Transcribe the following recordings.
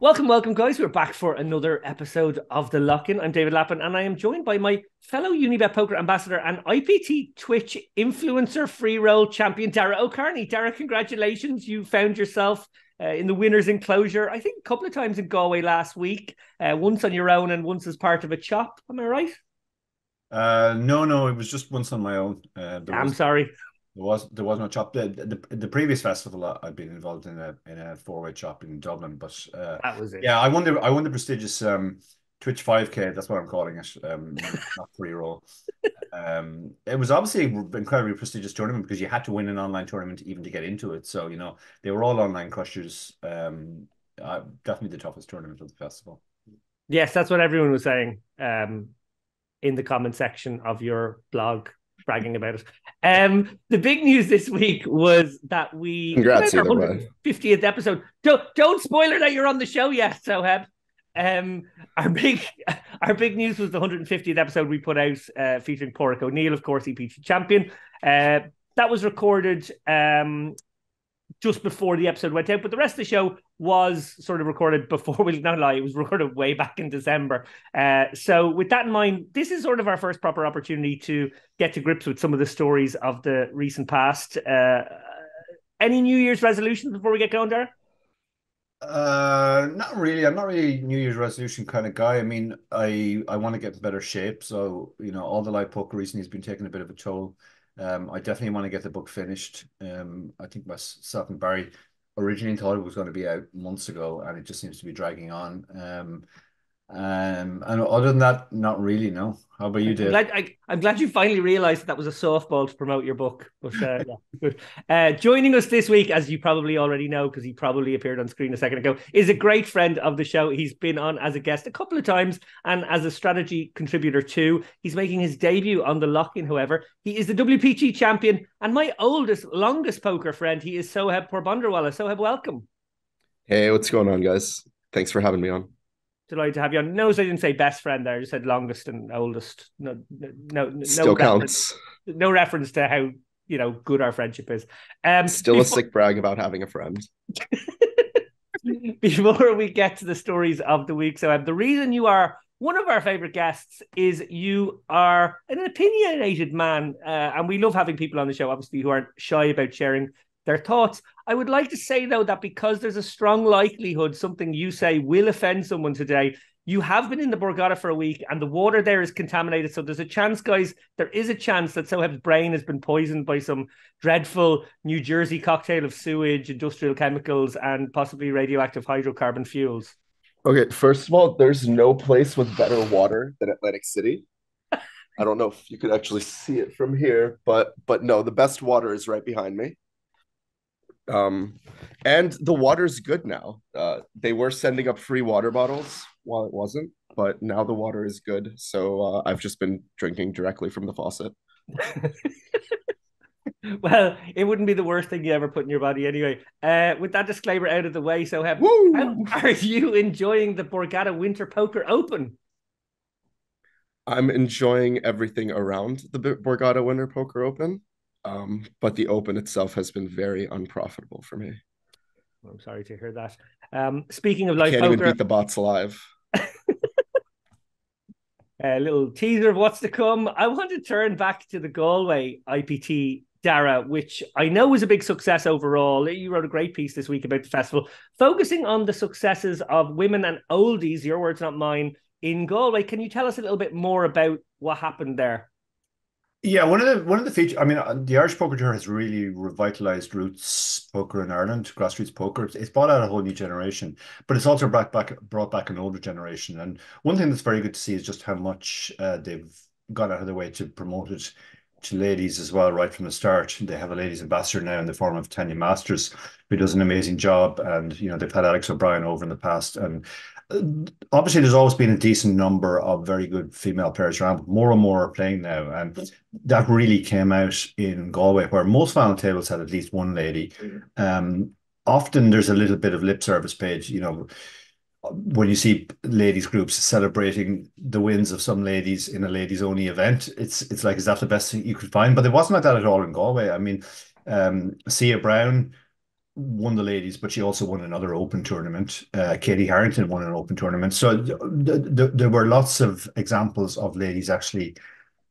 Welcome, guys. We're back for another episode of The Lock-In. I'm David Lappin, and I am joined by my fellow Unibet Poker ambassador and IPT Twitch influencer free roll champion, Dara O'Carney. Dara, congratulations. You found yourself in the winner's enclosure, I think a couple of times in Galway last week, once on your own and once as part of a chop. Am I right? No, it was just once on my own. I'm sorry. There was no chop. The previous festival I'd been involved in a four-way chop in Dublin, but That was it. yeah, I won the prestigious Twitch 5K. That's what I'm calling it. Not free roll. It was obviously an incredibly prestigious tournament because you had to win an online tournament even to get into it. So they were all online crushers. Definitely the toughest tournament of the festival. Yes, that's what everyone was saying in the comment section of your blog, bragging about it. The big news this week was that we put Congrats out our either way. 150th episode. Don't spoiler that you're on the show yet, Soheb. Our big news was the 150th episode we put out featuring Porrick O'Neill, of course, EPT champion. That was recorded just before the episode went out, but the rest of the show was sort of recorded before. We'll not lie, it was recorded way back in December. So with that in mind, this is sort of our first proper opportunity to get to grips with some of the stories of the recent past. Any New Year's resolutions before we get going there? Not really. I'm not really a New Year's resolution kind of guy. I mean, I want to get in better shape. So, all the live poker recently has been taking a bit of a toll. I definitely want to get the book finished. I think myself and Barry originally thought it was going to be out months ago, and it just seems to be dragging on. And other than that, not really, no. How about you, Dave? I'm glad you finally realised that was a softball to promote your book. But yeah. Joining us this week, as you probably already know, because he probably appeared on screen a second ago, is a great friend of the show. He's been on as a guest a couple of times and as a strategy contributor too. He's making his debut on the Lock-In, however. He is the WPG champion and my longest poker friend. He is Soheb Porbandarwala. Soheb, welcome. Hey, what's going on, guys? Thanks for having me on. Delighted to have you on. Notice I didn't say best friend there. I just said longest and oldest. No Still reference, counts. no reference to how good our friendship is. Still a sick brag about having a friend. Before we get to the stories of the week, so the reason you are one of our favorite guests is you are an opinionated man, and we love having people on the show, obviously, who aren't shy about sharing their thoughts. I would like to say, though, that because there's a strong likelihood something you say will offend someone today, you have been in the Borgata for a week and the water there is contaminated. So there's a chance, guys, there is a chance that Soheb's brain has been poisoned by some dreadful New Jersey cocktail of sewage, industrial chemicals, and possibly radioactive hydrocarbon fuels. Okay, first of all, there's no place with better water than Atlantic City. I don't know if you could actually see it from here, but no, the best water is right behind me. And the water's good now. They were sending up free water bottles while it wasn't, but now the water is good. So I've just been drinking directly from the faucet. Well, it wouldn't be the worst thing you ever put in your body anyway. With that disclaimer out of the way, so how are you enjoying the Borgata Winter Poker Open? I'm enjoying everything around the Borgata Winter Poker Open. But the Open itself has been very unprofitable for me. I'm sorry to hear that. Speaking of live can't poker, even beat the bots live. A little teaser of what's to come. I want to turn back to the Galway IPT, Dara, which I know was a big success overall. You wrote a great piece this week about the festival, focusing on the successes of women and oldies, your words, not mine, in Galway. Can you tell us a little bit more about what happened there? Yeah, one of the features. I mean, the Irish Poker Tour has really revitalized roots poker in Ireland, grassroots poker. It's brought out a whole new generation, but it's also brought back an older generation. And one thing that's very good to see is just how much they've gone out of their way to promote it to ladies as well, right from the start. They have a ladies ambassador now in the form of Tanya Masters, who does an amazing job. And they've had Alex O'Brien over in the past, and obviously there's always been a decent number of very good female players around, but more and more are playing now, and that really came out in Galway, where most final tables had at least one lady. Often there's a little bit of lip service page, when you see ladies groups celebrating the wins of some ladies in a ladies only event. It's like, is that the best thing you could find? But it wasn't like that at all in Galway. I mean, Sia Brown won the ladies, but she also won another open tournament. Katie Harrington won an open tournament. So there were lots of examples of ladies actually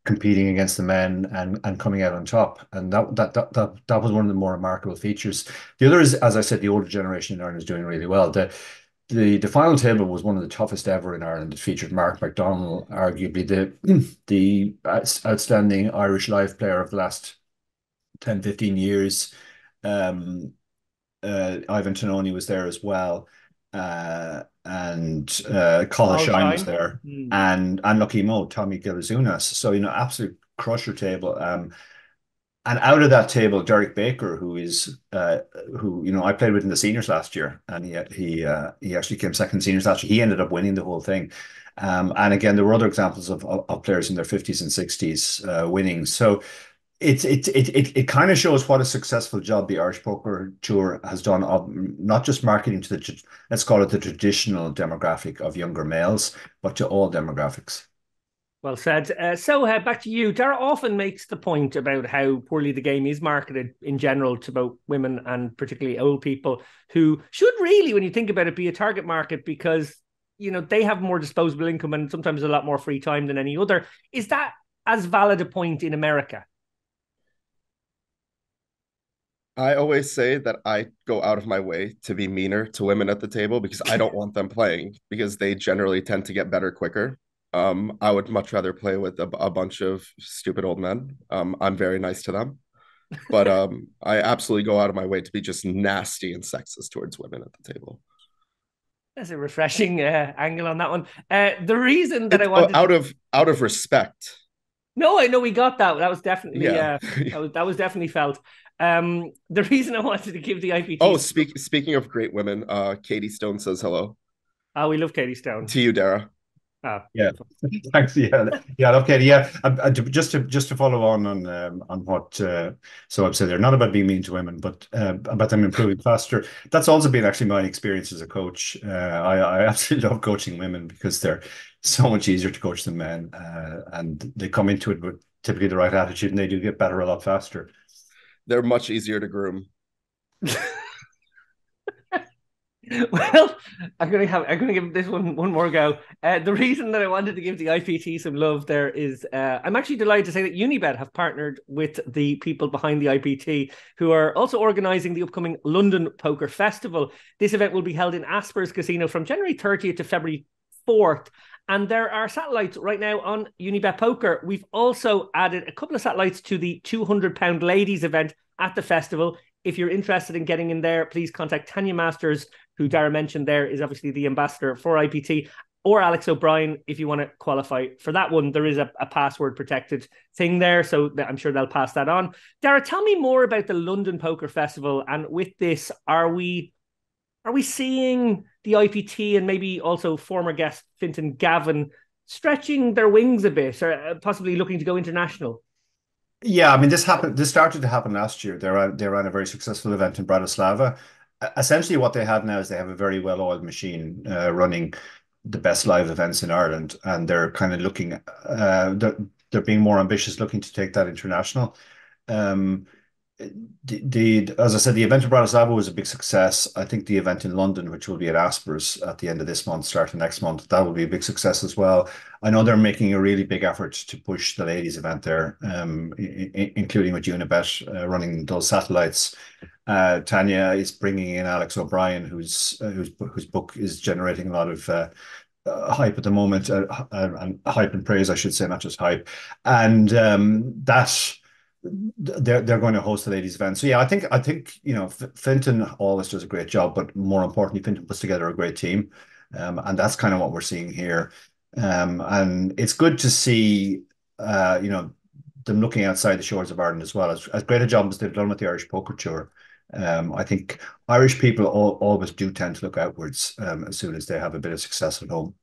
competing against the men and coming out on top. And that was one of the more remarkable features. The other is, as I said, the older generation in Ireland is doing really well. The final table was one of the toughest ever in Ireland. It featured Mark McDonnell, arguably the outstanding Irish live player of the last 10, 15 years. Ivan Tononi was there as well. And Colin Shine was there. And Lucky Mo, Tommy Gilizunas. So, absolute crusher table. And out of that table, Derek Baker, who I played with in the seniors last year, and he actually came second in seniors last year. He ended up winning the whole thing. And again, there were other examples of players in their 50s and 60s winning. So it kind of shows what a successful job the Irish Poker Tour has done of not just marketing to let's call it the traditional demographic of younger males, but to all demographics. Well said. So back to you. Dara often makes the point about how poorly the game is marketed in general to both women and particularly old people who should really, when you think about it, be a target market because, they have more disposable income and sometimes a lot more free time than any other. Is that as valid a point in America? I always say that I go out of my way to be meaner to women at the table because I don't want them playing because they generally tend to get better quicker. I would much rather play with a bunch of stupid old men. I'm very nice to them, but I absolutely go out of my way to be just nasty and sexist towards women at the table. That's a refreshing angle on that one. The reason that I wanted out of respect. No, I know we got that. That was definitely that was definitely felt. The reason I wanted to give the IPT. Oh, speaking of great women, Katie Stone says hello. Oh, we love Katie Stone. To you, Dara. Oh. Yeah, thanks. Yeah, I love Katie. Yeah, just to follow on what Soheb said there, not about being mean to women, but about them improving faster. That's also been actually my experience as a coach. I absolutely love coaching women because they're so much easier to coach than men, and they come into it with typically the right attitude, and they do get better a lot faster. They're much easier to groom. Well, I'm gonna give this one more go. The reason that I wanted to give the IPT some love there is I'm actually delighted to say that Unibet have partnered with the people behind the IPT, who are also organising the upcoming London Poker Festival. This event will be held in Aspers Casino from January 30th to February 4th. And there are satellites right now on Unibet Poker. We've also added a couple of satellites to the £200 ladies event at the festival. If you're interested in getting in there, please contact Tanya Masters, who Dara mentioned there is obviously the ambassador for IPT, or Alex O'Brien if you want to qualify for that one. There is a password protected thing there, so I'm sure they'll pass that on. Dara, tell me more about the London Poker Festival. And with this, are we seeing the IPT and maybe also former guest Fintan Gavin stretching their wings a bit or possibly looking to go international? Yeah, I mean, this started to happen last year. They ran a very successful event in Bratislava. Essentially, what they have now is they have a very well-oiled machine running the best live events in Ireland, and they're kind of looking. They're being more ambitious, looking to take that international. As I said, the event in Bratislava was a big success. I think the event in London, which will be at Aspers at the end of this month, starting next month, that will be a big success as well. I know they're making a really big effort to push the ladies event there, including with Unibet running those satellites. Tanya is bringing in Alex O'Brien, whose book is generating a lot of hype at the moment, and hype and praise, I should say, not just hype. And they're going to host the ladies event. So yeah, I think Fintan always does a great job, but more importantly, Fintan puts together a great team, and that's kind of what we're seeing here. And it's good to see them looking outside the shores of Ireland as well. As great a job as they've done with the Irish Poker Tour, I think Irish people always do tend to look outwards as soon as they have a bit of success at home.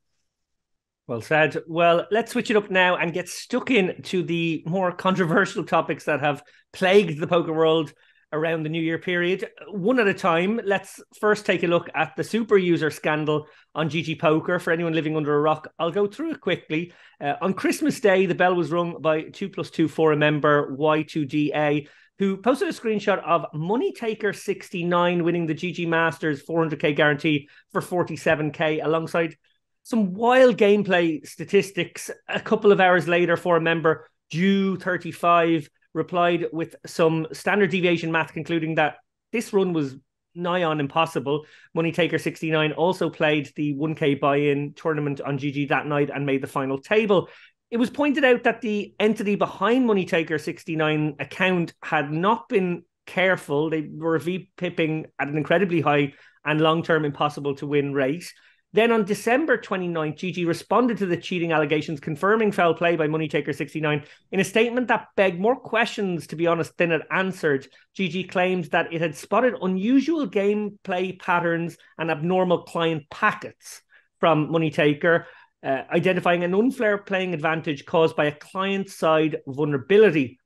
Well said. Well, let's switch it up now and get stuck into the more controversial topics that have plagued the poker world around the New Year period. One at a time. Let's first take a look at the super user scandal on GGPoker. For anyone living under a rock, I'll go through it quickly. On Christmas Day, the bell was rung by 2+2 for a member, Y2DA. who posted a screenshot of MoneyTaker69 winning the GG Masters 400k guarantee for 47k alongside some wild gameplay statistics. A couple of hours later, for a member, Jew35 replied with some standard deviation math concluding that this run was nigh on impossible. MoneyTaker69 also played the 1k buy-in tournament on GG that night and made the final table. It was pointed out that the entity behind MoneyTaker69 account had not been careful. They were VPipping at an incredibly high and long-term impossible to win rate. Then on December 29th, GG responded to the cheating allegations, confirming foul play by MoneyTaker69 in a statement that begged more questions, to be honest, than it answered. GG claimed that it had spotted unusual gameplay patterns and abnormal client packets from MoneyTaker, identifying an unfair playing advantage caused by a client-side vulnerability.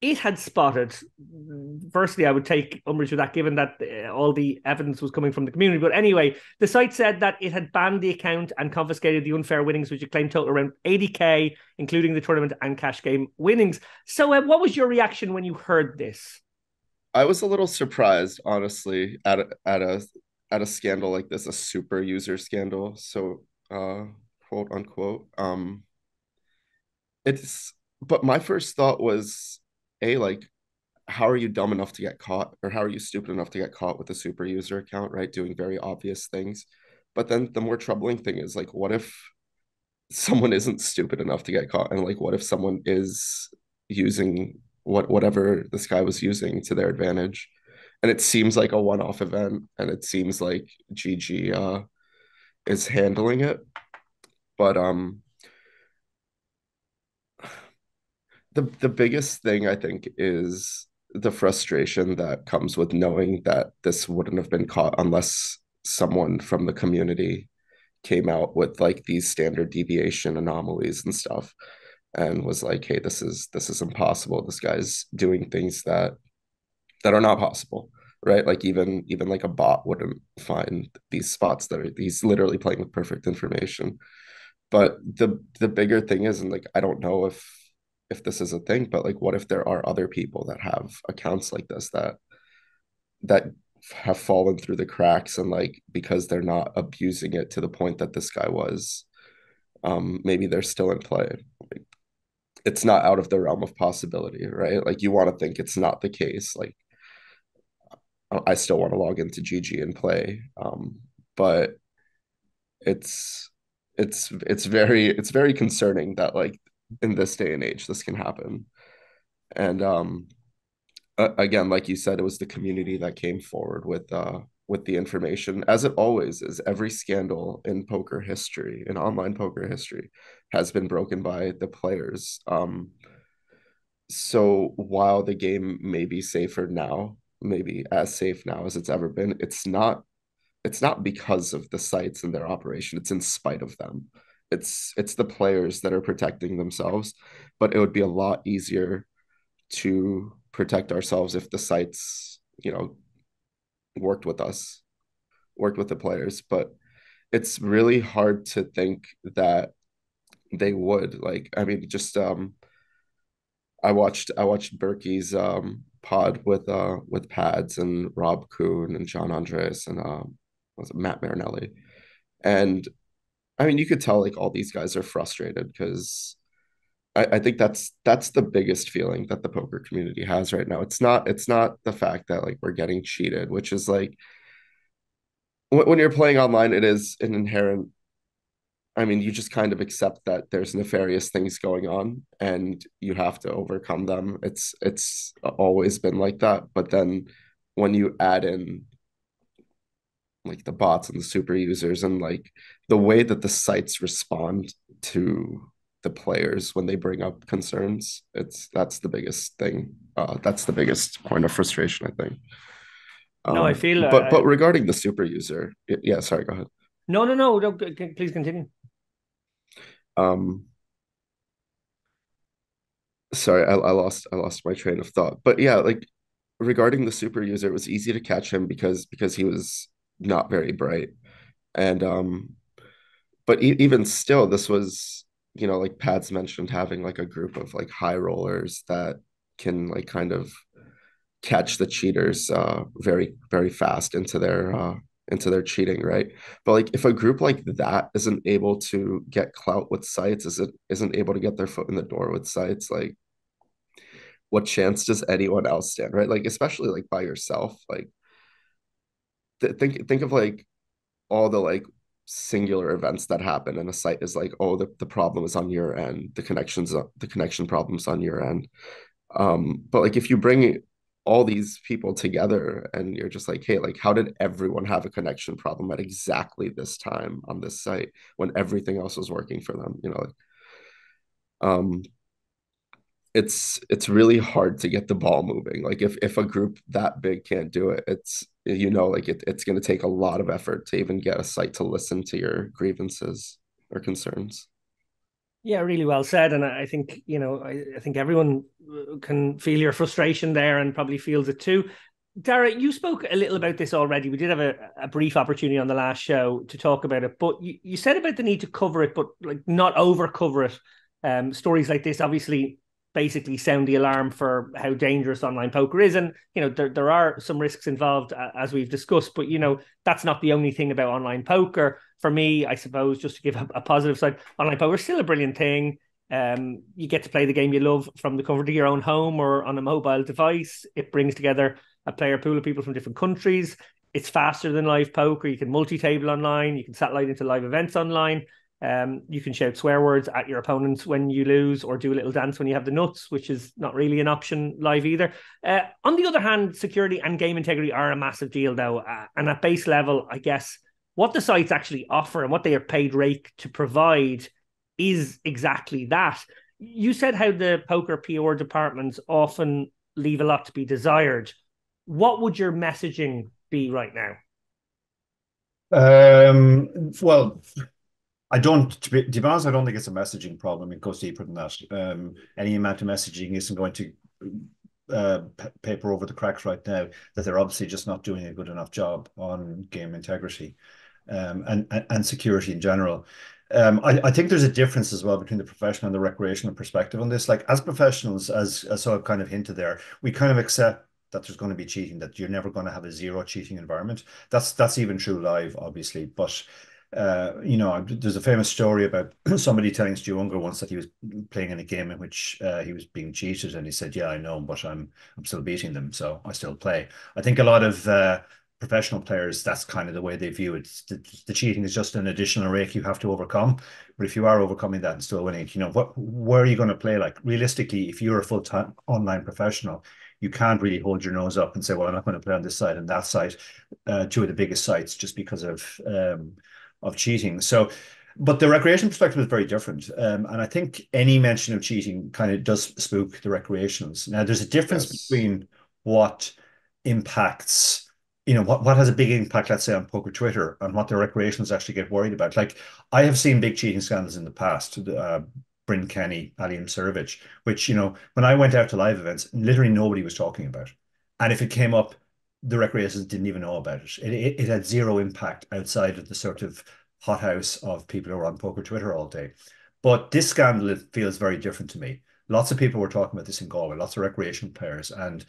It had spotted, firstly, I would take umbrage with that, given that all the evidence was coming from the community. But anyway, the site said that it had banned the account and confiscated the unfair winnings, which it claimed total around 80k, including the tournament and cash game winnings. So what was your reaction when you heard this? I was a little surprised, honestly, at a scandal like this, a super user scandal. So, quote unquote. But my first thought was, like, how are you dumb enough to get caught, or how are you stupid enough to get caught with a super user account, right? Doing very obvious things. But then the more troubling thing is, like, what if someone isn't stupid enough to get caught? And like, what if someone is using whatever this guy was using to their advantage? And it seems like a one-off event, and it seems like GG is handling it. But the biggest thing I think is the frustration that comes with knowing that this wouldn't have been caught unless someone from the community came out with like these standard deviation anomalies and stuff and was like, hey, this is impossible. This guy's doing things that are not possible, right? Like even like a bot wouldn't find these spots that are, he's literally playing with perfect information. But the bigger thing is, and like, I don't know if this is a thing, but like, what if there are other people that have accounts like this that have fallen through the cracks, and like, because they're not abusing it to the point that this guy was, maybe they're still in play. Like, it's not out of the realm of possibility, right? Like, you want to think it's not the case. Like, I still want to log into GG and play, but it's very concerning that like in this day and age this can happen. And again, like you said, it was the community that came forward with the information, as it always is. Every scandal in poker history, in online poker history, has been broken by the players. So while the game may be safer now, maybe as safe now as it's ever been, it's not because of the sites and their operation. It's in spite of them. It's the players that are protecting themselves. But it would be a lot easier to protect ourselves if the sites, worked with us, worked with the players. But it's really hard to think that they would. Like, I mean, just I watched Berkey's pod with Pads and Rob Kuhn and John Andres and was it Matt Marinelli. And I mean, you could tell like all these guys are frustrated because I think that's the biggest feeling that the poker community has right now. It's not the fact that like we're getting cheated, which is like when you're playing online, it is an inherent, I mean, you just kind of accept that there's nefarious things going on and you have to overcome them. It's always been like that. But then when you add in like the bots and the super users and like the way that the sites respond to the players when they bring up concerns, that's the biggest thing. That's the biggest point of frustration, I think. No, I feel. But regarding the super user, yeah, sorry, go ahead. No, please continue. Sorry, I lost my train of thought. But yeah, like regarding the super user, it was easy to catch him because he was not very bright. And but even still, this was, like Pat's mentioned, having like a group of like high rollers that can like kind of catch the cheaters very, very fast into their cheating, right? But like if a group like that isn't able to get clout with sites, isn't able to get their foot in the door with sites, like what chance does anyone else stand, right? Like especially like by yourself, like think of like all the like singular events that happen and a site is like, oh, the problem is on your end, the connection problems on your end. But like if you bring all these people together and you're just like, hey, like how did everyone have a connection problem at exactly this time on this site when everything else was working for them, you know? Like, um it's really hard to get the ball moving. Like if a group that big can't do it, it's like it's going to take a lot of effort to even get a site to listen to your grievances or concerns. Yeah, really well said. And I think, I think everyone can feel your frustration there and probably feels it too. Dara, you spoke a little about this already. We did have a brief opportunity on the last show to talk about it, but you said about the need to cover it, but like not over cover it. Stories like this obviously basically sound the alarm for how dangerous online poker is. And, there are some risks involved, as we've discussed, but, that's not the only thing about online poker. For me, I suppose, just to give a positive side, online poker is still a brilliant thing. You get to play the game you love from the comfort of your own home or on a mobile device. It brings together a player pool of people from different countries. It's faster than live poker. You can multi-table online. You can satellite into live events online. You can shout swear words at your opponents when you lose or do a little dance when you have the nuts, which is not really an option live either. On the other hand, security and game integrity are a massive deal, though. And at base level, I guess, what the sites actually offer and what they are paid rate to provide is exactly that. You said how the poker PR departments often leave a lot to be desired. What would your messaging be right now? Well, to be honest, I don't think it's a messaging problem. It goes deeper than that. Any amount of messaging isn't going to paper over the cracks right now that they're obviously just not doing a good enough job on game integrity and security in general. I think there's a difference as well between the professional and the recreational perspective on this. Like as professionals, as so I've kind of hinted there, we kind of accept that there's going to be cheating, that you're never going to have a zero cheating environment. That's even true live, obviously. But there's a famous story about somebody telling Stu Unger once that he was playing in a game in which he was being cheated, and he said, "Yeah, I know, but I'm still beating them, so I still play." I think a lot of professional players, that's kind of the way they view it. The cheating is just an additional rake you have to overcome. But if you are overcoming that and still winning, where are you going to play? Like realistically, if you're a full-time online professional, you can't really hold your nose up and say, well, I'm not going to play on this side and that side, two of the biggest sites, just because of cheating. So, but the recreation perspective is very different. And I think any mention of cheating kind of does spook the recreationals. Now, there's a difference between what impacts, what has a big impact, let's say, on poker Twitter, and what the recreationals actually get worried about. Like, I have seen big cheating scandals in the past. Bryn Kenny, Alium Surovic, which, when I went out to live events, literally nobody was talking about. And if it came up, the recreationals didn't even know about it. It had zero impact outside of the sort of hothouse of people who are on poker Twitter all day. But this scandal, it feels very different to me. Lots of people were talking about this in Galway, lots of recreational players, and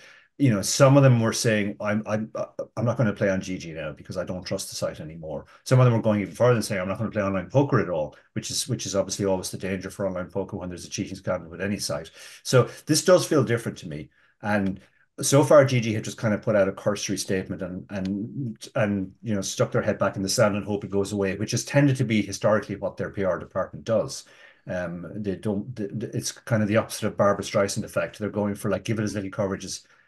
some of them were saying, I'm not going to play on GG now because I don't trust the site anymore. Some of them were going even further and saying, I'm not going to play online poker at all, which is obviously always the danger for online poker when there's a cheating scandal with any site. So this does feel different to me. And so far, GG had just kind of put out a cursory statement and stuck their head back in the sand and hope it goes away, which has tended to be historically what their PR department does. It's kind of the opposite of Barbara Streisand effect. They're going for like, give it as little coverage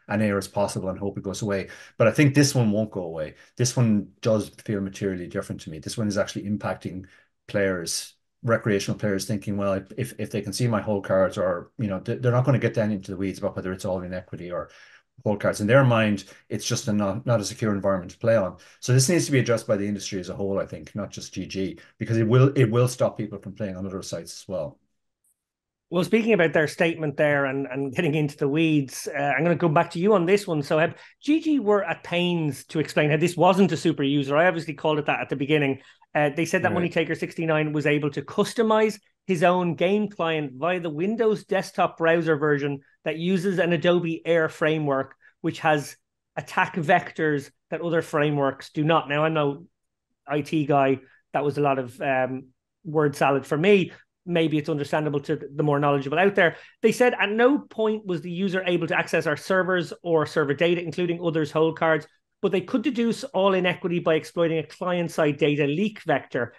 and air as possible and hope it goes away. But I think this one won't go away. This one does feel materially different to me. This one is actually impacting players, recreational players, thinking, well, if they can see my whole cards, or they're not going to get down into the weeds about whether it's all in equity or whole cards. In their mind, it's just not a secure environment to play on. So this needs to be addressed by the industry as a whole, I think, not just GG, because it will stop people from playing on other sites as well. Well, speaking about their statement there and getting into the weeds, I'm going to go back to you on this one. So, GG were at pains to explain how this wasn't a super user. I obviously called it that at the beginning. They said that MoneyTaker69 was able to customize his own game client via the Windows desktop browser version that uses an Adobe Air framework which has attack vectors that other frameworks do not. Now, I'm no IT guy. That was a lot of word salad for me. Maybe it's understandable to the more knowledgeable out there. They said at no point was the user able to access our servers or server data, including others' hold cards, but they could deduce all inequity by exploiting a client-side data leak vector.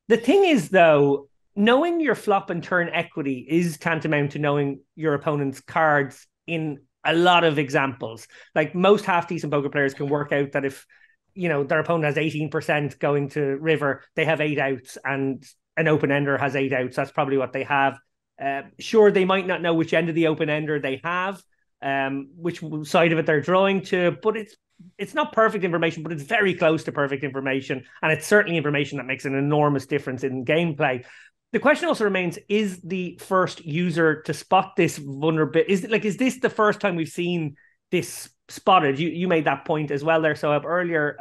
The thing is, though, knowing your flop and turn equity is tantamount to knowing your opponent's cards in a lot of examples. Like most half-decent poker players can work out that if their opponent has 18% going to river, they have 8 outs, and an open-ender has 8 outs. That's probably what they have. Sure, they might not know which end of the open-ender they have, which side of it they're drawing to, but it's not perfect information, but it's very close to perfect information. And it's certainly information that makes an enormous difference in gameplay. The question also remains, is the first user to spot this vulnerability? Is this the first time we've seen this spotted? You made that point as well there, Soheb, earlier.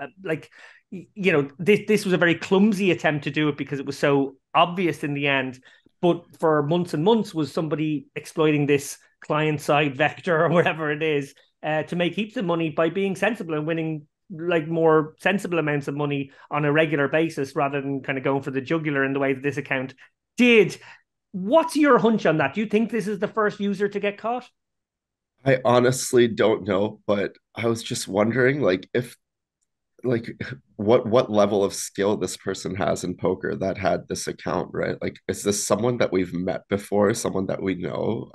This was a very clumsy attempt to do it because it was so obvious in the end. But for months and months was somebody exploiting this client-side vector or whatever it is to make heaps of money by being sensible and winning like more sensible amounts of money on a regular basis rather than kind of going for the jugular in the way that this account did. What's your hunch on that? Do you think this is the first user to get caught? I honestly don't know, but I was just wondering, what level of skill this person has in poker that had this account, right? Like, is this someone that we've met before, someone that we know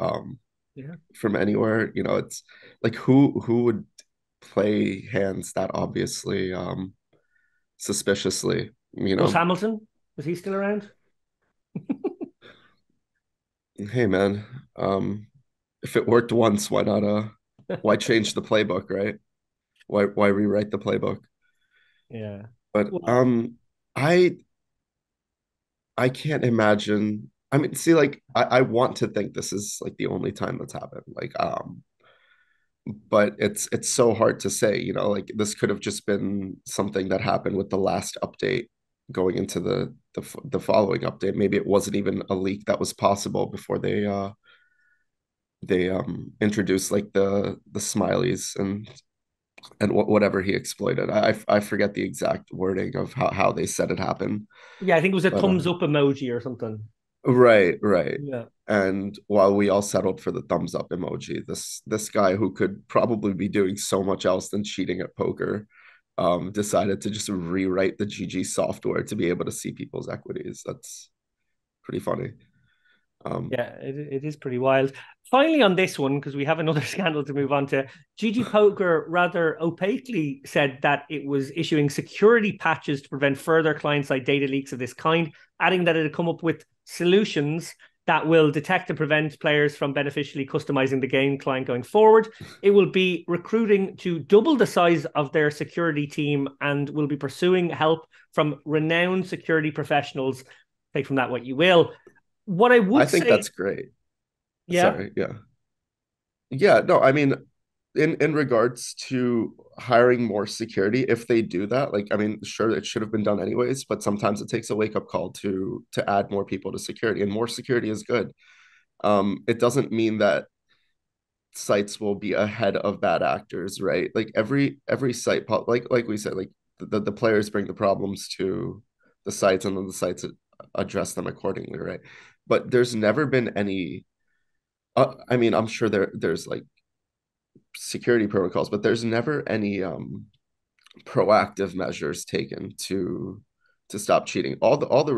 from anywhere? It's like who would play hands that obviously suspiciously, Was Hamilton? Was he still around? Hey man, if it worked once, why change the playbook, right? Why rewrite the playbook? Yeah. But I can't imagine. I mean, see, like I want to think this is like the only time that's happened. But it's so hard to say, like this could have just been something that happened with the last update going into the following update. Maybe it wasn't even a leak that was possible before they introduced like the smileys and whatever he exploited. I forget the exact wording of how they said it happened. Yeah, I think it was a thumbs up emoji or something. Right. Yeah. And while we all settled for the thumbs up emoji, this guy who could probably be doing so much else than cheating at poker, decided to just rewrite the GG software to be able to see people's equities. That's pretty funny. Yeah, it is pretty wild. Finally, on this one, because we have another scandal to move on to, GGPoker rather opaquely said that it was issuing security patches to prevent further client-side data leaks of this kind, adding that it had come up with solutions that will detect and prevent players from beneficially customizing the game client going forward. It will be recruiting to double the size of their security team and will be pursuing help from renowned security professionals. Take from that what you will. What I think that's great. Yeah. Sorry, yeah. No, I mean, in regards to hiring more security, if they do that, like, I mean, sure, it should have been done anyways, but sometimes it takes a wake-up call to add more people to security, and more security is good. It doesn't mean that sites will be ahead of bad actors, right? Like every site, like we said, like the players bring the problems to the sites, and then the sites address them accordingly, right? But there's never been any. I mean, I'm sure there's like security protocols, but there's never any proactive measures taken to stop cheating. All the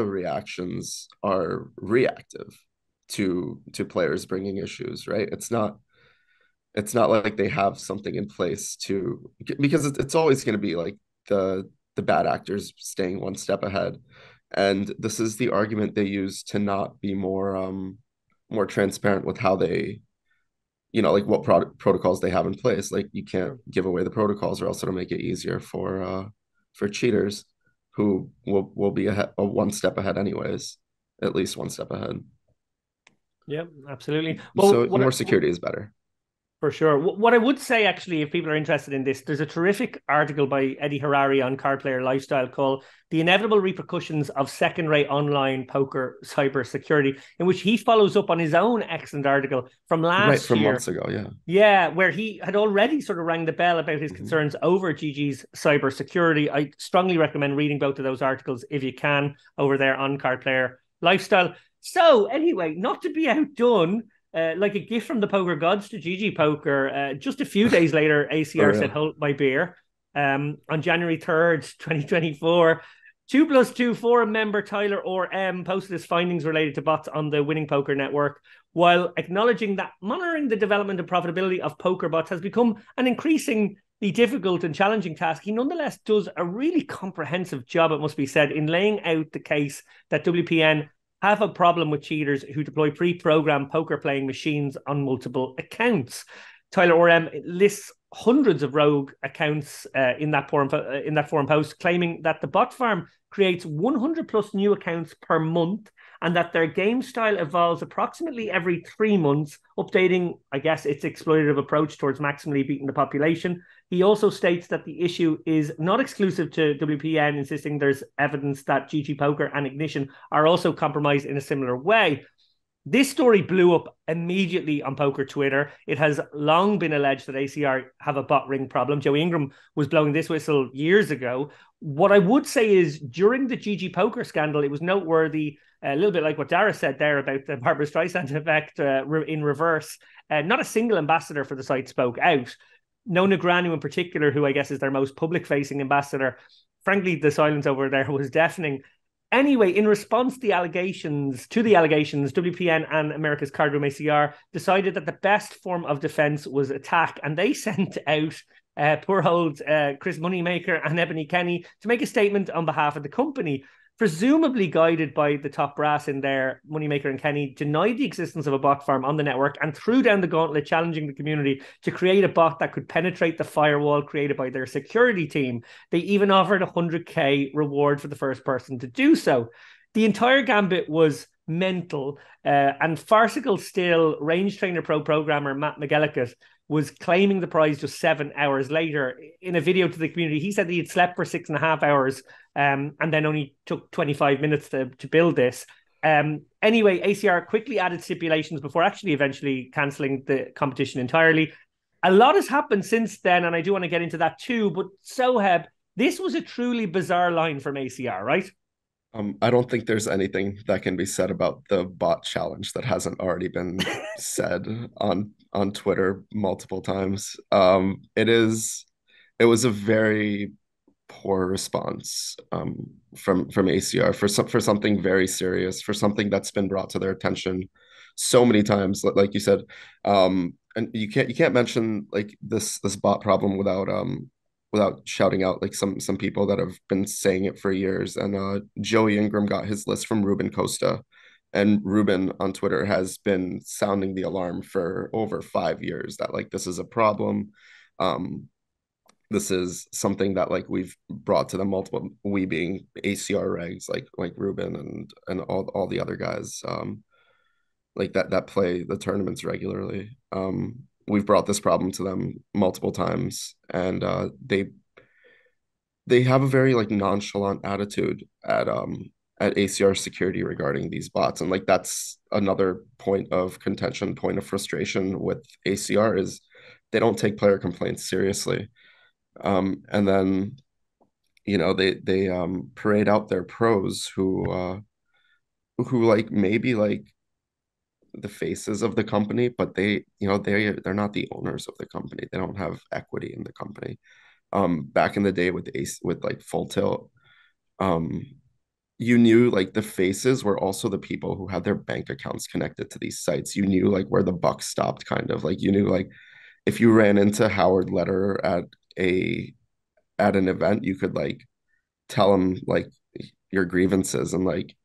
reactions are reactive to players bringing issues, right? It's not like they have something in place to, because it's always going to be like the bad actors staying one step ahead. And this is the argument they use to not be more transparent with how they, like what protocols they have in place. Like you can't give away the protocols, or else it'll make it easier for cheaters who will be a one step ahead anyways, at least one step ahead. Yeah, absolutely. Well, so more security is better. For sure. What I would say, actually, if people are interested in this, there's a terrific article by Eddie Harari on Card Player Lifestyle called The Inevitable Repercussions of Second-Rate Online Poker Cyber Security, in which he follows up on his own excellent article from last from year. months ago, yeah. Yeah, where he had already sort of rang the bell about his concerns over GG's cyber security. I strongly recommend reading both of those articles if you can over there on Card Player Lifestyle. So anyway, not to be outdone, like a gift from the poker gods to GGPoker, just a few days later, ACR said, hold my beer. On January 3rd, 2024, 2+2 forum member Tyler or M posted his findings related to bots on the Winning Poker Network, while acknowledging that monitoring the development and profitability of poker bots has become an increasingly difficult and challenging task. He nonetheless does a really comprehensive job, it must be said, in laying out the case that WPN have a problem with cheaters who deploy pre-programmed poker playing machines on multiple accounts. Tyler Orem lists hundreds of rogue accounts in that forum post, claiming that the Botfarm creates 100 plus new accounts per month, and that their game style evolves approximately every 3 months, updating, I guess, its exploitative approach towards maximally beating the population. He also states that the issue is not exclusive to WPN, insisting there's evidence that GGPoker and Ignition are also compromised in a similar way. This story blew up immediately on poker Twitter. It has long been alleged that ACR have a bot ring problem. Joey Ingram was blowing this whistle years ago. What I would say is, during the GGPoker scandal, it was noteworthy, a little bit like what Dara said there about the Barbara Streisand effect in reverse. Not a single ambassador for the site spoke out. No Negreanu in particular, who I guess is their most public-facing ambassador. Frankly, the silence over there was deafening. Anyway, in response to the allegations, WPN and America's Cardroom ACR decided that the best form of defense was attack, and they sent out poor old Chris Moneymaker and Ebony Kenny to make a statement on behalf of the company. Presumably guided by the top brass in there, Moneymaker and Kenny denied the existence of a bot farm on the network and threw down the gauntlet, challenging the community to create a bot that could penetrate the firewall created by their security team. They even offered a 100K reward for the first person to do so. The entire gambit was mental, and farcical still, range trainer pro programmer Matt McGillicuddy was claiming the prize just 7 hours later. In a video to the community, he said he had slept for 6.5 hours and then only took 25 minutes to build this. Anyway, ACR quickly added stipulations before actually eventually cancelling the competition entirely. A lot has happened since then, and I do want to get into that too, but Soheb, this was a truly bizarre line from ACR, right? I don't think there's anything that can be said about the bot challenge that hasn't already been said on Twitter multiple times. It was a very poor response from ACR for something very serious, for something that's been brought to their attention so many times. Like you said, and you can't mention like this bot problem without shouting out like some people that have been saying it for years. And Joey Ingram got his list from Ruben Costa, and Ruben on Twitter has been sounding the alarm for over 5 years that like this is a problem. This is something that like we've brought to them multiple, we being ACR regs like Ruben and all the other guys like that play the tournaments regularly. We've brought this problem to them multiple times, and they have a very like nonchalant attitude at ACR security regarding these bots, and like that's another point of contention, point of frustration with ACR is they don't take player complaints seriously, and then they parade out their pros who like maybe like the faces of the company, but they're not the owners of the company. They don't have equity in the company. Back in the day with like Full Tilt, you knew like the faces were also the people who had their bank accounts connected to these sites. You knew like where the buck stopped, kind of like you knew like if you ran into Howard Lederer at an event, you could like tell him like your grievances, and like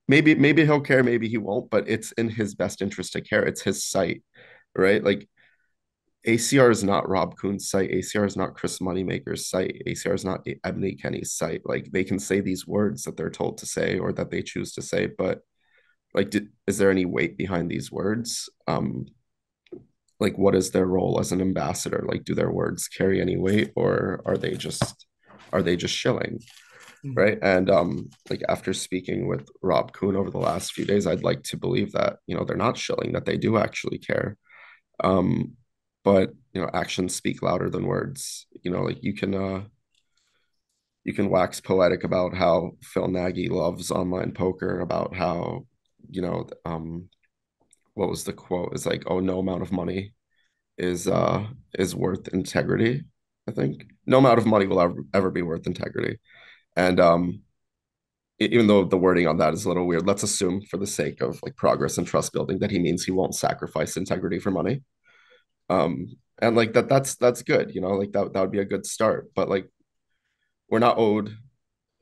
maybe he'll care, maybe he won't, but it's in his best interest to care. It's his site, right? Like ACR is not Rob Kuhn's site. ACR is not Chris Moneymaker's site. ACR is not Ebony Kenny's site. Like they can say these words that they're told to say or that they choose to say, but like, is there any weight behind these words? like what is their role as an ambassador? Like, do their words carry any weight, or are they just shilling? Right. And like after speaking with Rob Kuhn over the last few days, I'd like to believe that, you know, they're not shilling, that they do actually care. But you know, actions speak louder than words. You know, like you can wax poetic about how Phil Nagy loves online poker, about how, you know, what was the quote? It's like, oh, no amount of money is worth integrity. I think no amount of money will ever be worth integrity. And even though the wording on that is a little weird, let's assume for the sake of like progress and trust building that he means he won't sacrifice integrity for money. And like that's good, you know, like that would be a good start. But like we're not owed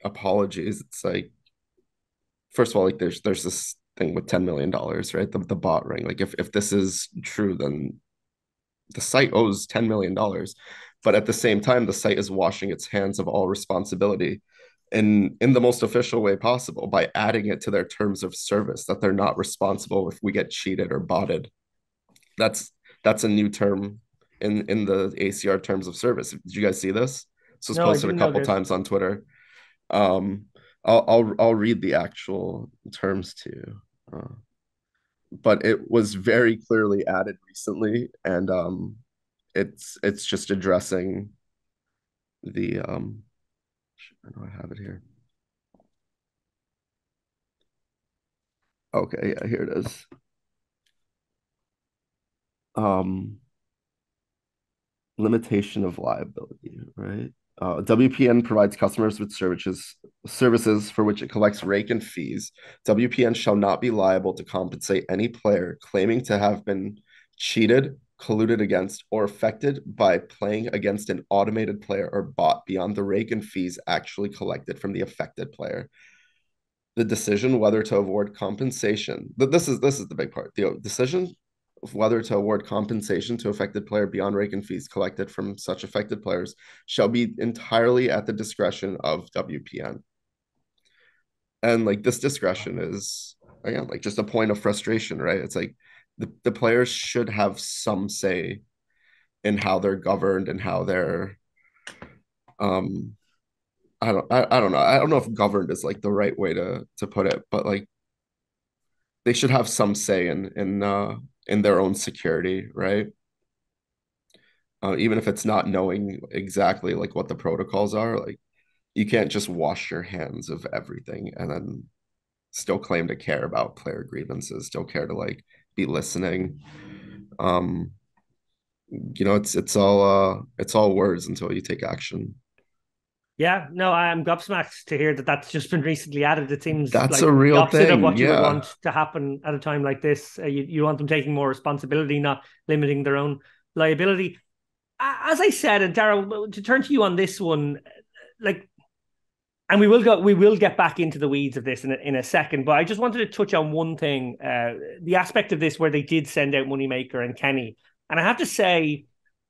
apologies. It's like, first of all, like there's this thing with $10 million, right? The bot ring. Like if this is true, then the site owes $10 million. But at the same time, the site is washing its hands of all responsibility in the most official way possible by adding it to their terms of service that they're not responsible if we get cheated or botted. That's a new term in the ACR terms of service. Did you guys see this? This was No, I posted a didn't know couple this. times on Twitter. I'll read the actual terms to you. But it was very clearly added recently, and it's just addressing the I know I have it here. Okay, yeah, here it is. Limitation of liability, right? WPN provides customers with services for which it collects rake and fees. WPN shall not be liable to compensate any player claiming to have been cheated, colluded against, or affected by playing against an automated player or bot beyond the rake and fees actually collected from the affected player. The decision whether to award compensation. This is the big part. The decision of whether to award compensation to affected player beyond rake and fees collected from such affected players shall be entirely at the discretion of WPN. And like this discretion is, again, like just a point of frustration, right? It's like the players should have some say in how they're governed and how they're I don't know. I don't know if governed is like the right way to put it, but like they should have some say in their own security, right? Even if it's not knowing exactly like what the protocols are, like you can't just wash your hands of everything and then still claim to care about player grievances, still care to like be listening. Um, you know, it's all words until you take action. Yeah, no, I'm gobsmacked to hear that that's just been recently added. It seems That's like a the real opposite of thing. what you would Yeah. want to happen at a time like this. You want them taking more responsibility, not limiting their own liability. As I said, and Daryl, to turn to you on this one, like, and we will get back into the weeds of this in a second, but I just wanted to touch on one thing, the aspect of this where they did send out Moneymaker and Kenny. And I have to say,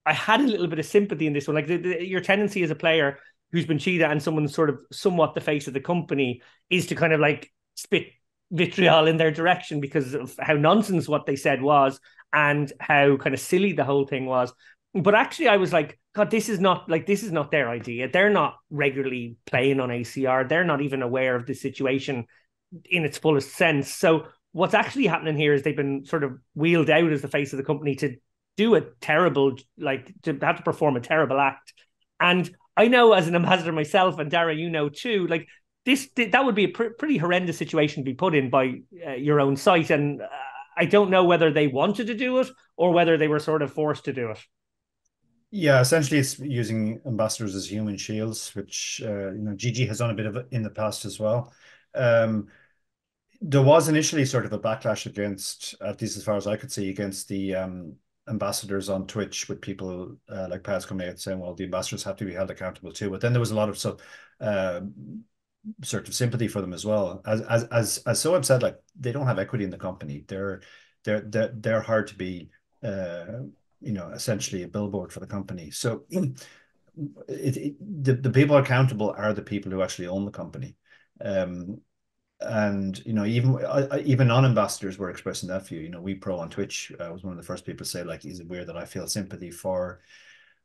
I had a little bit of sympathy in this one. Like your tendency as a player who's been cheated and someone's sort of somewhat the face of the company is to kind of like spit vitriol in their direction because of how nonsense what they said was and how kind of silly the whole thing was. But actually, I was like, God, this is not their idea. They're not regularly playing on ACR. They're not even aware of the situation in its fullest sense. So what's actually happening here is they've been sort of wheeled out as the face of the company to do a terrible, like to have to perform a terrible act. And I know as an ambassador myself, and Dara, you know too, like that would be a pretty horrendous situation to be put in by your own site. And I don't know whether they wanted to do it or whether they were sort of forced to do it. Yeah, essentially it's using ambassadors as human shields, which GG has done a bit of it in the past as well. There was initially sort of a backlash against, at least as far as I could see, against the ambassadors on Twitch, with people like Paz coming out saying, well, the ambassadors have to be held accountable too. But then there was a lot of sort of sympathy for them as well. As Soheb said, like they don't have equity in the company. They're hard to be essentially a billboard for the company. So the people accountable are the people who actually own the company. And even non-ambassadors were expressing that view. We Pro on Twitch was one of the first people to say, like, is it weird that I feel sympathy for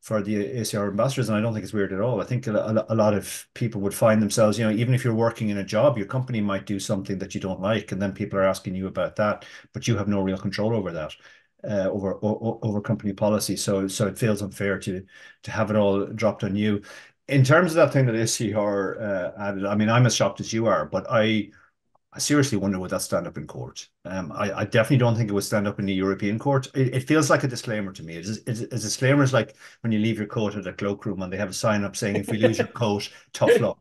the ACR ambassadors? And I don't think it's weird at all. I think a lot of people would find themselves, even if you're working in a job, your company might do something that you don't like, and then people are asking you about that, but you have no real control over that. Over company policy, so it feels unfair to have it all dropped on you. In terms of that thing that ACR added, I mean, I'm as shocked as you are, but I seriously wonder would that stand up in court. I definitely don't think it would stand up in the European court. It feels like a disclaimer to me. It's disclaimers like when you leave your coat at a cloakroom and they have a sign up saying, if we lose your coat, tough luck.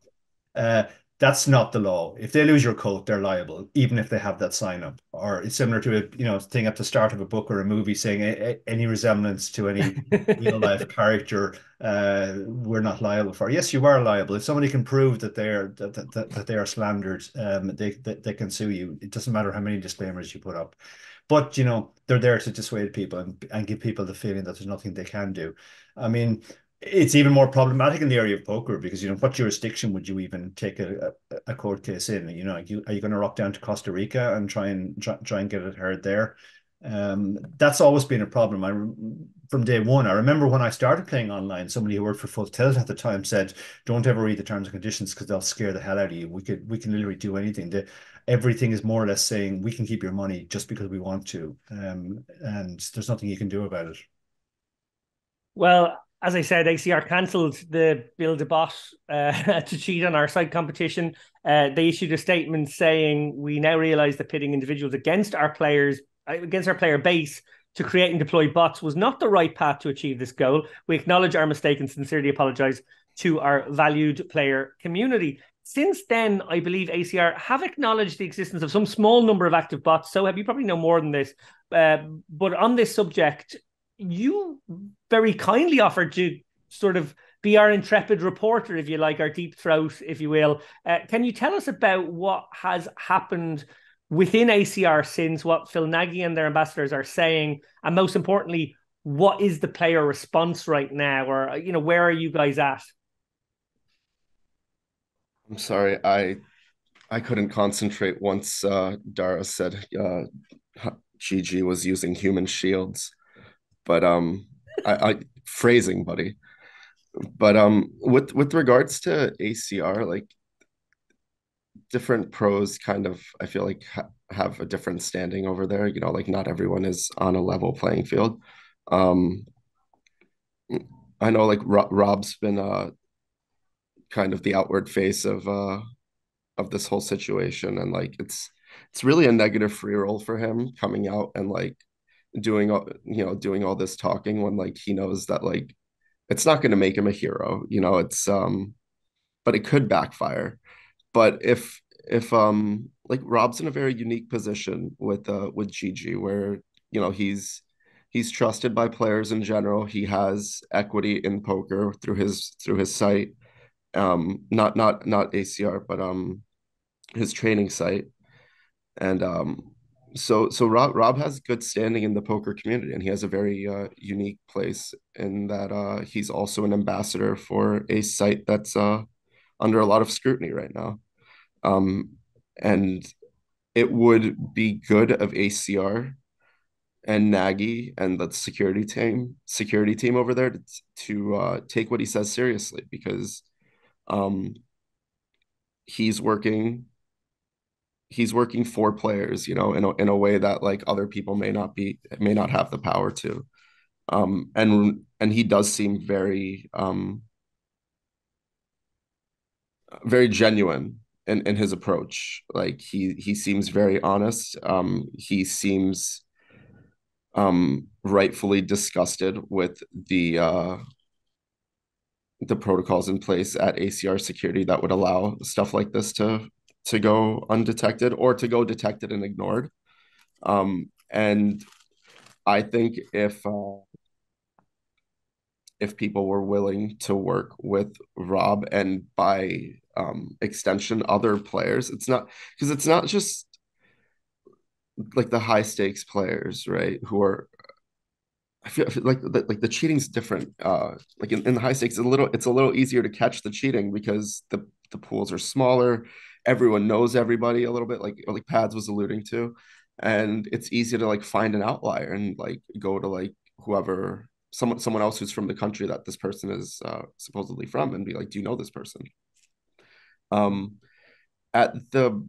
Uh, that's not the law. If they lose your coat, they're liable, even if they have that sign up. Or it's similar to a thing at the start of a book or a movie saying any resemblance to any real life character, we're not liable for. Yes, you are liable. If somebody can prove that they are slandered, they can sue you. It doesn't matter how many disclaimers you put up. But they're there to dissuade people and give people the feeling that there's nothing they can do. I mean, it's even more problematic in the area of poker because what jurisdiction would you even take a court case in? Are you going to rock down to Costa Rica and try and get it heard there? That's always been a problem. From day one, I remember when I started playing online, somebody who worked for Full Tilt at the time said, "Don't ever read the terms and conditions because they'll scare the hell out of you. We can literally do anything. Everything is more or less saying we can keep your money just because we want to, and there's nothing you can do about it." Well, as I said, ACR cancelled the Build a Bot to cheat on our site competition. They issued a statement saying, "We now realize that pitting individuals against our player base to create and deploy bots was not the right path to achieve this goal. We acknowledge our mistake and sincerely apologize to our valued player community." Since then, I believe ACR have acknowledged the existence of some small number of active bots. So, you probably know more than this. But on this subject, you very kindly offered to sort of be our intrepid reporter, if you like, our deep throat, if you will. Can you tell us about what has happened within ACR since, what Phil Nagy and their ambassadors are saying, and most importantly, what is the player response right now, or where are you guys at? I'm sorry, I couldn't concentrate once Dara said GG was using human shields, but I phrasing, buddy. But with regards to ACR, like different pros kind of I feel like have a different standing over there. Like not everyone is on a level playing field. Um, I know like Rob's been kind of the outward face of this whole situation, and like it's really a negative free roll for him coming out and like doing all this talking when like he knows that like it's not going to make him a hero. It's but it could backfire. But if like Rob's in a very unique position with GG where he's trusted by players in general. He has equity in poker through his site, not ACR, but his training site. And so Rob has good standing in the poker community, and he has a very unique place in that he's also an ambassador for a site that's under a lot of scrutiny right now. And it would be good of ACR and Nagy and the security team over there to take what he says seriously, because um, he's working for players, in a way that like other people may not have the power to. And he does seem very genuine in his approach. Like he seems very honest. He seems rightfully disgusted with the protocols in place at ACR security that would allow stuff like this to go undetected or to go detected and ignored. And I think if people were willing to work with Rob and by extension other players, it's not just like the high stakes players, right? Who are I feel like the cheating's different. Like in the high stakes, it's a little easier to catch the cheating because the pools are smaller, everyone knows everybody a little bit, like Pads was alluding to, and it's easy to like find an outlier and like go to like whoever someone else who's from the country that this person is supposedly from and be like, do you know this person? At the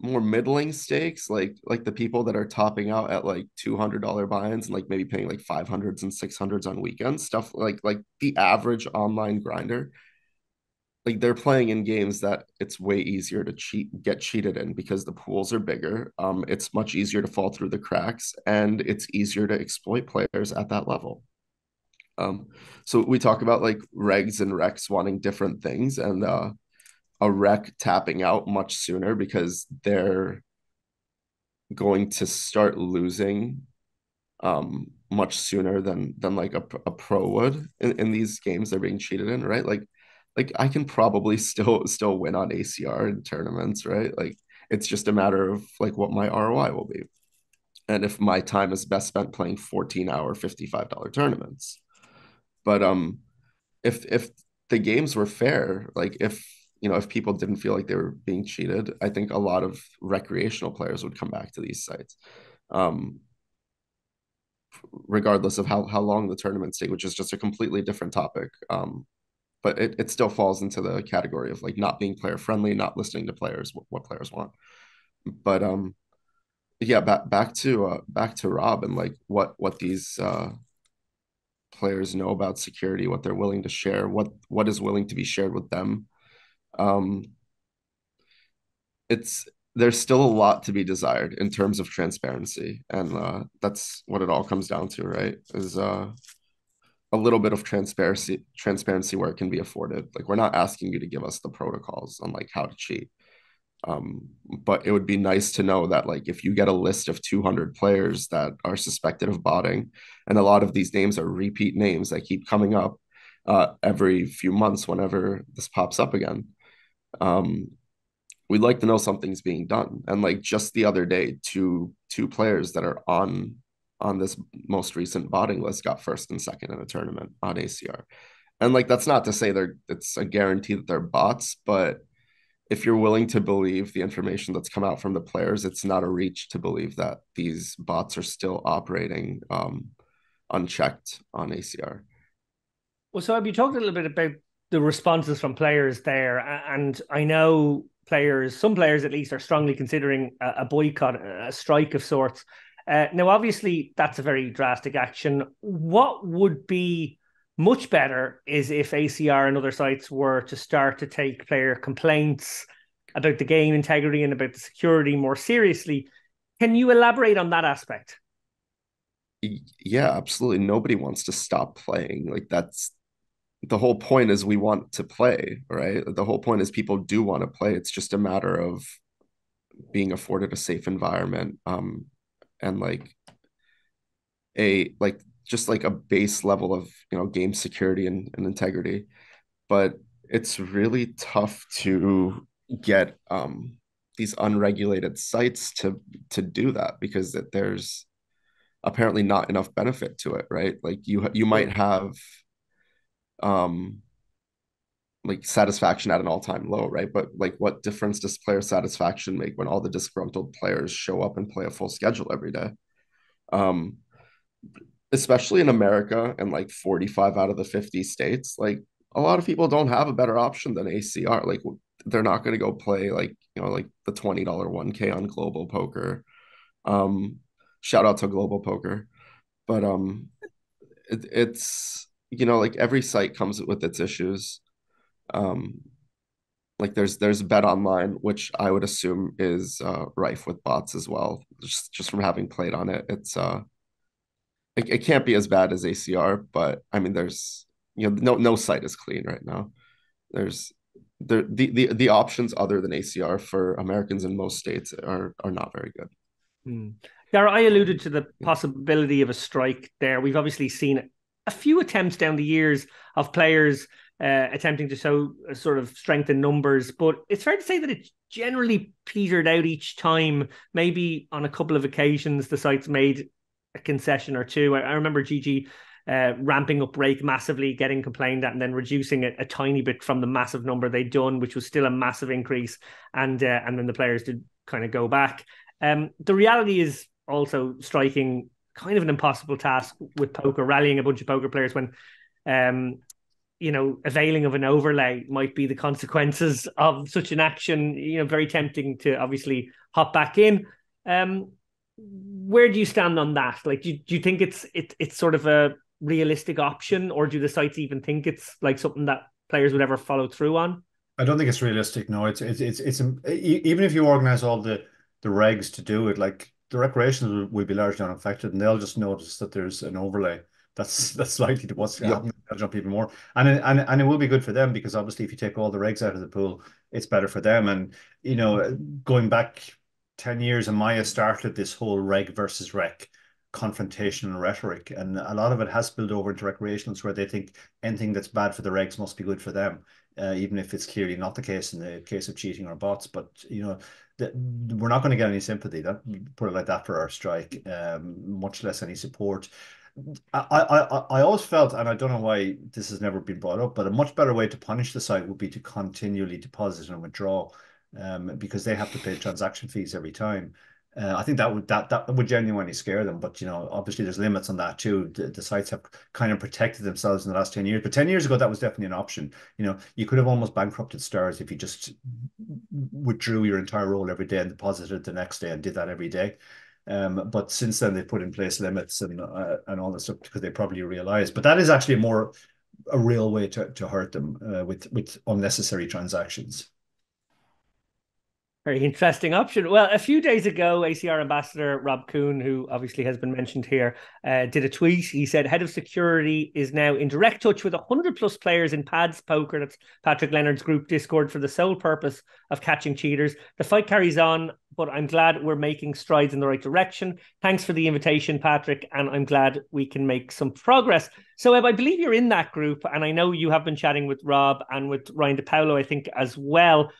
more middling stakes, like the people that are topping out at like $200 buy-ins and like maybe paying like 500s and 600s on weekends, stuff like the average online grinder, like they're playing in games that it's way easier to get cheated in because the pools are bigger. It's much easier to fall through the cracks, and it's easier to exploit players at that level. So we talk about like regs and recs wanting different things, and a rec tapping out much sooner because they're going to start losing much sooner than like a pro would in these games they're being cheated in, right? Like I can probably still win on ACR in tournaments, right? Like it's just a matter of like what my ROI will be. And if my time is best spent playing 14-hour $55 tournaments. But if the games were fair, like if if people didn't feel like they were being cheated, I think a lot of recreational players would come back to these sites. Regardless of how long the tournament stay, which is just a completely different topic. But it still falls into the category of like not being player friendly, not listening to players, what players want. But yeah, back to Rob and like what these players know about security, what they're willing to share, what is willing to be shared with them. It's there's still a lot to be desired in terms of transparency, and that's what it all comes down to, right? Is a little bit of transparency where it can be afforded. Like we're not asking you to give us the protocols on like how to cheat. But it would be nice to know that like if you get a list of 200 players that are suspected of botting, and a lot of these names are repeat names that keep coming up every few months whenever this pops up again. We'd like to know something's being done. And like just the other day, two players that are on this most recent botting list got first and second in a tournament on ACR. And like that's not to say it's a guarantee that they're bots, but if you're willing to believe the information that's come out from the players, it's not a reach to believe that these bots are still operating unchecked on ACR. Well, so have you talked a little bit about the responses from players there? And I know some players at least, are strongly considering a boycott, a strike of sorts. Now, obviously, that's a very drastic action. What would be much better is if ACR and other sites were to start to take player complaints about the game integrity and about the security more seriously. Can you elaborate on that aspect? Yeah, absolutely. Nobody wants to stop playing. Like that's the whole point, is we want to play, right? The whole point is people do want to play. It's just a matter of being afforded a safe environment, and like just like a base level of game security and integrity. But it's really tough to get these unregulated sites to do that because there's apparently not enough benefit to it, right? Like you might have like satisfaction at an all-time low, right? But like what difference does player satisfaction make when all the disgruntled players show up and play a full schedule every day? Especially in America and like 45 out of the 50 states, like a lot of people don't have a better option than ACR. Like they're not going to go play like like the $20 1K on Global Poker. Shout out to Global Poker. But it's like every site comes with its issues. Like there's Bet Online, which I would assume is rife with bots as well. Just from having played on it, it's it can't be as bad as ACR, but I mean there's no site is clean right now. There's the options other than ACR for Americans in most states are not very good. Dara, I alluded to the possibility of a strike there. We've obviously seen a few attempts down the years of players attempting to show a sort of strength in numbers, but it's fair to say that it generally petered out each time. Maybe on a couple of occasions the site's made a concession or two. I remember GG ramping up rake massively, getting complained at, and then reducing it a tiny bit from the massive number they'd done, which was still a massive increase, and then the players did kind of go back. The reality is also striking kind of an impossible task with poker, rallying a bunch of poker players when availing of an overlay might be the consequences of such an action. Very tempting to obviously hop back in. Where do you stand on that? Like, do you think it's sort of a realistic option, or do the sites even think it's like something that players would ever follow through on? I don't think it's realistic. No, it's even if you organize all the regs to do it, like the recreations will be largely unaffected, and they'll just notice that there's an overlay that's likely to what's happening. They'll jump even more, and it will be good for them, because obviously if you take all the regs out of the pool, it's better for them. And going back 10 years, and Maya started this whole reg versus rec confrontational rhetoric, and a lot of it has spilled over into recreationals, where they think anything that's bad for the regs must be good for them, even if it's clearly not the case in the case of cheating or bots. But we're not going to get any sympathy, that put it like that, for our strike, much less any support. I always felt, and I don't know why this has never been brought up, but a much better way to punish the site would be to continually deposit and withdraw, because they have to pay transaction fees every time. I think that would genuinely scare them. But obviously there's limits on that too. The sites have kind of protected themselves in the last 10 years. But 10 years ago, that was definitely an option. You could have almost bankrupted Stars if you just withdrew your entire roll every day and deposited the next day and did that every day. But since then, they put in place limits and all this stuff, because they probably realized. But that is actually a real way to hurt them, with unnecessary transactions. Very interesting option. Well, a few days ago, ACR ambassador Rob Kuhn, who obviously has been mentioned here, did a tweet. He said, head of security is now in direct touch with 100 plus players in Pads Poker, that's Patrick Leonard's group Discord, for the sole purpose of catching cheaters. The fight carries on, but I'm glad we're making strides in the right direction. Thanks for the invitation, Patrick, and I'm glad we can make some progress. So I believe you're in that group, and I know you have been chatting with Rob and with Ryan DePaulo, I think, as well.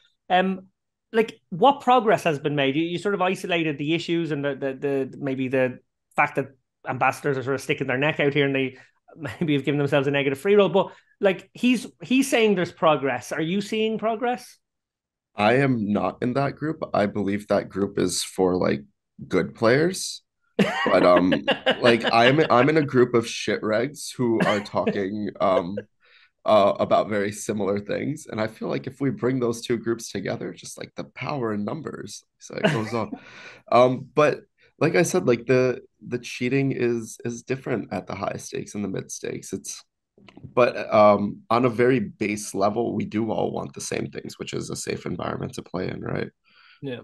Like, what progress has been made? You sort of isolated the issues and the maybe the fact that ambassadors are sort of sticking their neck out here, and they maybe have given themselves a negative free roll. But like, he's saying there's progress. Are you seeing progress? I am not in that group. I believe that group is for like good players. But like I'm in a group of shit-regs who are talking about very similar things. And I feel like if we bring those two groups together, just like the power in numbers, so it goes on. But like I said, like the cheating is different at the high stakes and the mid stakes. But on a very base level, we do all want the same things, which is a safe environment to play in, right? Yeah.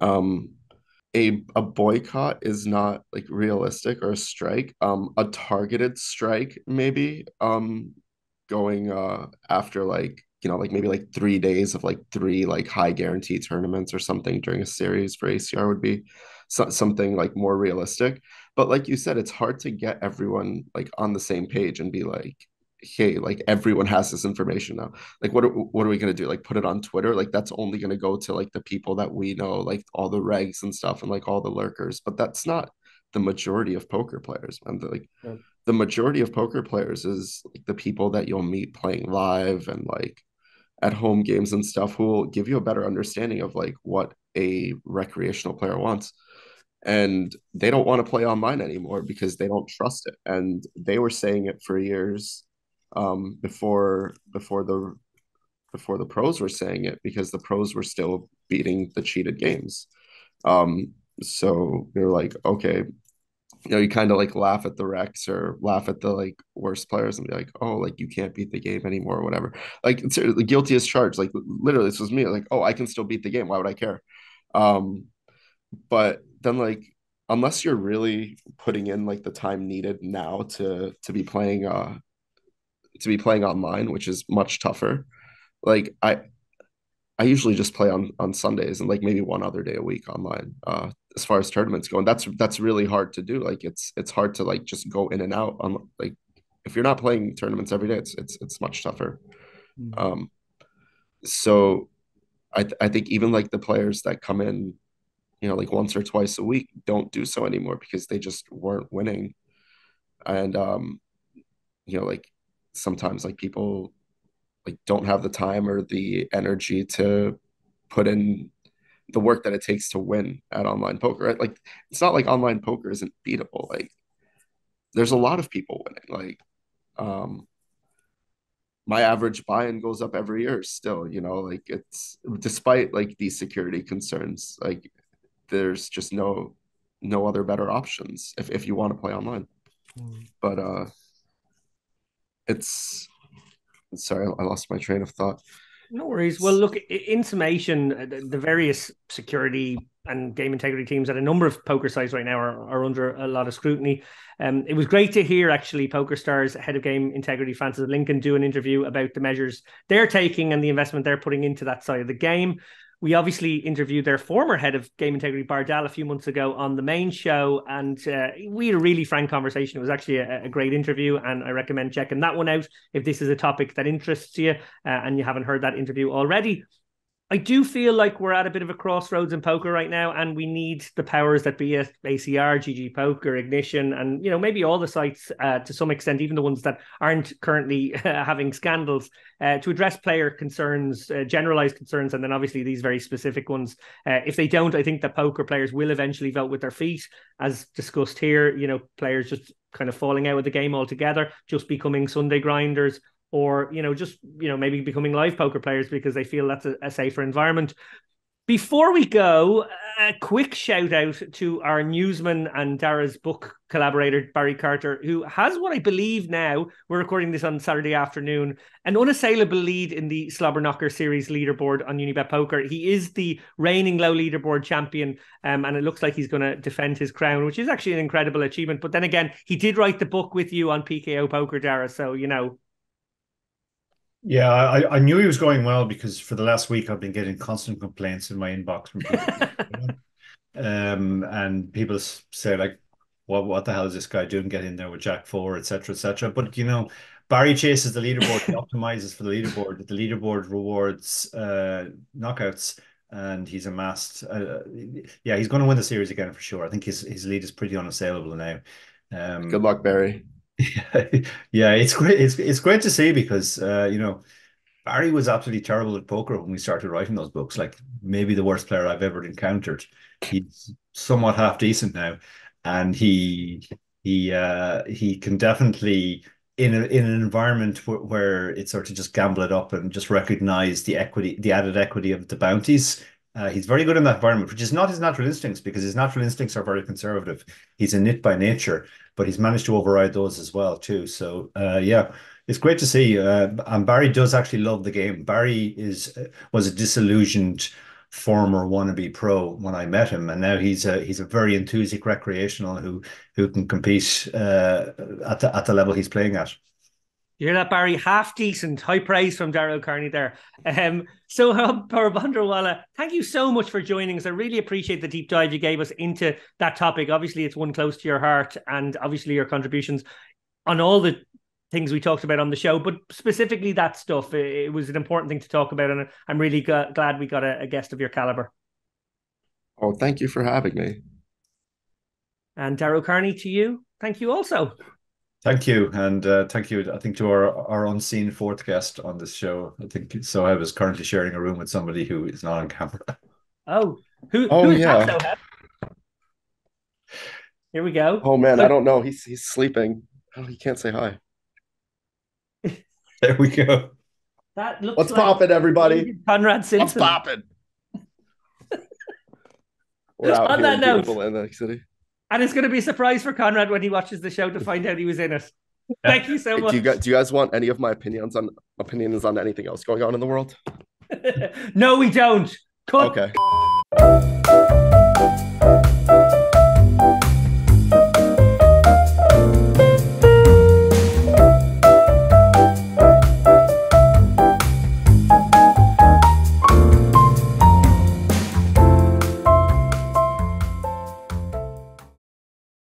A boycott is not like realistic, or a strike. A targeted strike, maybe. Going after like maybe like 3 days of like 3 like high guarantee tournaments or something during a series for ACR would be something like more realistic. But like you said, it's hard to get everyone like on the same page and be like, hey, like everyone has this information now. Like what are we gonna do? Like put it on Twitter? Like that's only gonna go to like the people that we know, like all the regs and stuff and like all the lurkers. But that's not the majority of poker players, man. Yeah. The majority of poker players is like the people that you'll meet playing live and like at home games and stuff, who will give you a better understanding of like what a recreational player wants. And they don't want to play online anymore because they don't trust it. And they were saying it for years, before the pros were saying it, because the pros were still beating the cheated games. So they're like, okay, you kind of like laugh at the Rex or laugh at the like worst players and be like, oh, like you can't beat the game anymore or whatever. Like it's the guilty as charged. Like literally, this was me. Like, oh, I can still beat the game. Why would I care? But then like, unless you're really putting in like the time needed now to be playing online, which is much tougher. Like I usually just play on Sundays and like maybe one other day a week online. As far as tournaments go, and that's really hard to do. Like it's hard to like just go in and out on like, if you're not playing tournaments every day, it's much tougher. Mm. So I think even like the players that come in, like once or twice a week, don't do so anymore because they just weren't winning. And like sometimes like people like don't have the time or the energy to put in the work that it takes to win at online poker. Right? Like it's not like online poker isn't beatable. Like there's a lot of people winning. Like my average buy-in goes up every year still, like it's despite like these security concerns, like there's just no other better options if you want to play online. But it's sorry, I lost my train of thought. No worries. Well, look, in summation, the various security and game integrity teams at a number of poker sites right now are under a lot of scrutiny. It was great to hear, actually, PokerStars head of game integrity, Francis Lincoln, do an interview about the measures they're taking and the investment they're putting into that side of the game. We obviously interviewed their former head of game integrity, Bardal, a few months ago on the main show, and we had a really frank conversation. It was actually a great interview, and I recommend checking that one out if this is a topic that interests you and you haven't heard that interview already. I do feel like we're at a bit of a crossroads in poker right now, and we need the powers that be at ACR, GGPoker, Ignition, and maybe all the sites to some extent, even the ones that aren't currently having scandals, to address player concerns, generalized concerns, and then obviously these very specific ones. If they don't, I think that poker players will eventually vote with their feet, as discussed here. Players just kind of falling out of the game altogether, just becoming Sunday grinders, or just maybe becoming live poker players because they feel that's a safer environment. Before we go, a quick shout out to our newsman and Dara's book collaborator, Barry Carter, who has what I believe now, we're recording this on Saturday afternoon, an unassailable lead in the Slobber Knocker series leaderboard on Unibet Poker. He is the reigning low leaderboard champion, and it looks like he's going to defend his crown, which is actually an incredible achievement. But then again, he did write the book with you on PKO Poker, Dara, so Yeah, I knew he was going well because for the last week I've been getting constant complaints in my inbox from people. And people say like, what the hell is this guy doing? Get in there with Jack 4, etc., etc. But Barry chases the leaderboard, he optimizes for the leaderboard. The leaderboard rewards knockouts, and he's amassed. Yeah, he's going to win the series again for sure. I think his lead is pretty unassailable now. Good luck, Barry. Yeah, it's great. It's great to see because Barry was absolutely terrible at poker when we started writing those books. Like maybe the worst player I've ever encountered. He's somewhat half decent now, and he can definitely in an environment where it's sort of just gamble it up and just recognize the added equity of the bounties. He's very good in that environment, which is not his natural instincts, because his natural instincts are very conservative. He's a nit by nature, but he's managed to override those as well too. So yeah, it's great to see. And Barry does actually love the game. Barry was a disillusioned former wannabe pro when I met him, and now he's a very enthusiastic recreational who can compete at the level he's playing at. You hear that, Barry? Half decent. High praise from Dara O'Kearney there. Soheb Porbandarwala, thank you so much for joining us. I really appreciate the deep dive you gave us into that topic. Obviously, it's one close to your heart, and obviously your contributions on all the things we talked about on the show, but specifically that stuff. It was an important thing to talk about, and I'm really glad we got a guest of your caliber. Oh, thank you for having me. And Dara O'Kearney, to you, thank you also. Thank you, and thank you. I think to our unseen fourth guest on this show. I think Soheb is currently sharing a room with somebody who is not on camera. Oh, who is yeah. that, Soheb? Here we go. Oh man, I don't know. He's sleeping. Oh, he can't say hi. There we go. That looks What's poppin', everybody? Conrad Simpson. What's poppin'? We're out on here that in note, beautiful Atlantic City. And it's going to be a surprise for Conrad when he watches the show to find out he was in it. Thank you so much. Do you guys want any of my opinions on anything else going on in the world? No, we don't. Cut. Okay.